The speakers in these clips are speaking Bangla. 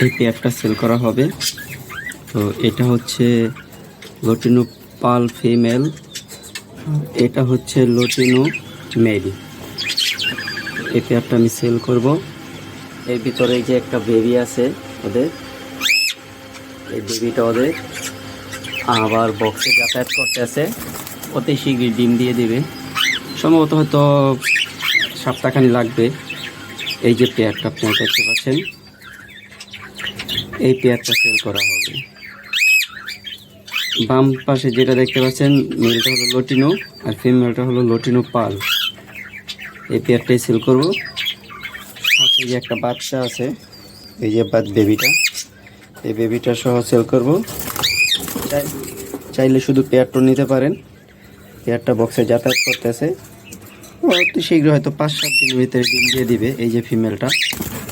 এই পেয়ারটা সেল করা হবে। তো এটা হচ্ছে লটিনো পাল ফিমেল, এটা হচ্ছে লটিনো মেল। এই পেয়ারটা আমি সেল করব। এর ভিতরে যে একটা বেবি আছে ওদের, এই বেবিটা ওদের আবার বক্সে যাতায়াত করতে আছে, অতি শীঘ্রই ডিম দিয়ে দিবে। সম্ভবত হয়তো সপ্তাহখানি লাগবে। এই যে পেয়ারটা আপনারা দেখতে পাচ্ছেন, এই পেয়ারটা সেল করা হবে। বাম পাশে যেটা দেখতে পাচ্ছেন, মেলটা হলো লটিনো আর ফিমেলটা হলো লটিনো পাল। এই পেয়ারটাই সেল করব। সাথে যে একটা বাচ্চা আছে, এই যে বেবিটা, এই বেবিটা সহ সেল করব। চাইলে শুধু পেয়ারটা নিতে পারেন। পেয়ারটা বক্সে যাতায়াত করতেছে, অতি শীঘ্র হয়তো 5-7 দিনের ভিতরে ডিম দিয়ে দিবে। এই যে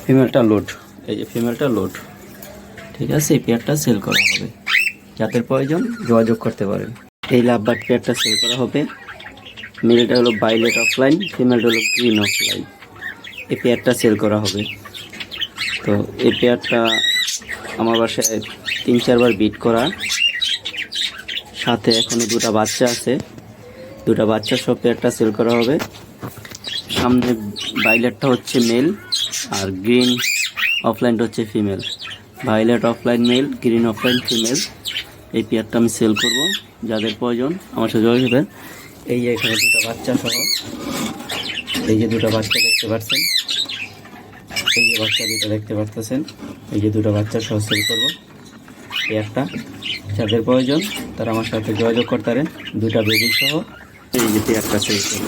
ফিমেলটা লোড, এই যে ফিমেলটা লোড। ঠিক আছে, এই পেয়ারটা সেল করা হবে। যাদের প্রয়োজন যোগাযোগ করতে পারেন। এই লাভবার্ড পেয়ারটা সেল করা হবে। মেলটা হলো ভায়োলেট অফলাইন, ফিমেলটা হলো গ্রিন অফলাইন। এই পেয়ারটা সেল করা হবে। তো এই পেয়ারটা আমার বাসায় 3-4 বার বিট করা, সাথে এখনো 2টা বাচ্চা আছে। 2টা বাচ্চা সব পেয়ারটা সেল করা হবে। সামনে ভায়োলেটটা হচ্ছে মেল আর গ্রিন অফলাইনটা হচ্ছে female. Violet offline male, green offline female. এই পেয়ারটা আমি সেল করব। যাদের প্রয়োজন আমার সাথে যোগাযোগ করবেন। এই যে এখানে 2টা বাচ্চা সহ, এই যে 2টা বাচ্চা দেখতে পাচ্ছেন, এই যে বাচ্চা 2টা দেখতে পাচ্ছেন, এই যে 2টা বাচ্চা সহ সেল করব পেয়ারটা। যাদের প্রয়োজন তারা আমার সাথে যোগাযোগ করতে পারেন। 2টা বেবি সহ এই যে পেয়ারটা সেল করব।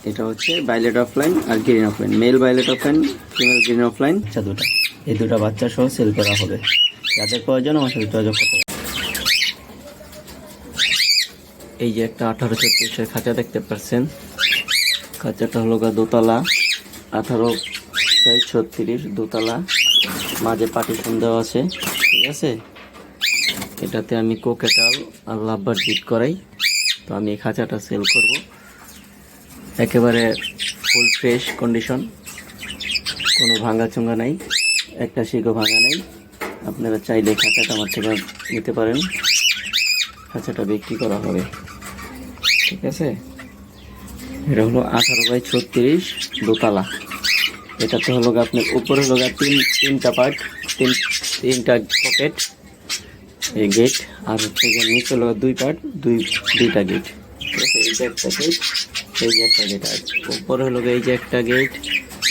এটা হচ্ছে ভায়োলেট অফলাইন আর green offline, male violet offline, female green offline. আচ্ছা, 2টা, এই 2টা বাচ্চা সহ সেল করা হবে। যাদের প্রয়োজন আমার সাথে যোগাযোগ করতে হবে। এই যে একটা 18-36 খাঁচা দেখতে পাচ্ছেন। খাঁচাটা হলো দোতলা, 18x36 দোতলা, মাঝে পার্টিশন দেওয়া আছে। ঠিক আছে, এটাতে আমি কোকেটাল আর লাভবার্ড বিট করাই। তো আমি এই খাঁচাটা সেল করব। একেবারে ফুল ফ্রেশ কন্ডিশন, কোনো ভাঙা চুঙ্গা নাই, একটা শিকও ভাঙা নেই। আপনারা চাইলে খাঁচাটা আমার থেকে নিতে পারেন। খাঁচাটা বিক্রি করা হবে। ঠিক আছে, এটা হলো 18x36 দোতলা। এটাতে হলো আপনার উপরে হলো তিনটা পার্ট, তিনটা পকেট, এই গেট, আর হচ্ছে নিচে হলো 2 পার্ট, দুইটা গেট। ঠিক আছে, এই যে একটা গেট, এই যে একটা গেট, আর উপরে হলো এই যে একটা গেট,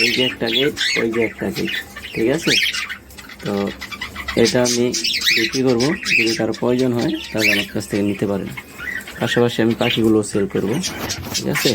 এই যে একটা গেট, ওই যে একটা গেট। ঠিক আছে, তো এটা আমি বিক্রি করবো। যদি কারো প্রয়োজন হয় তাহলে আমার কাছ থেকে নিতে পারেন। পাশাপাশি আমি পাখিগুলো সেল করব। ঠিক আছে।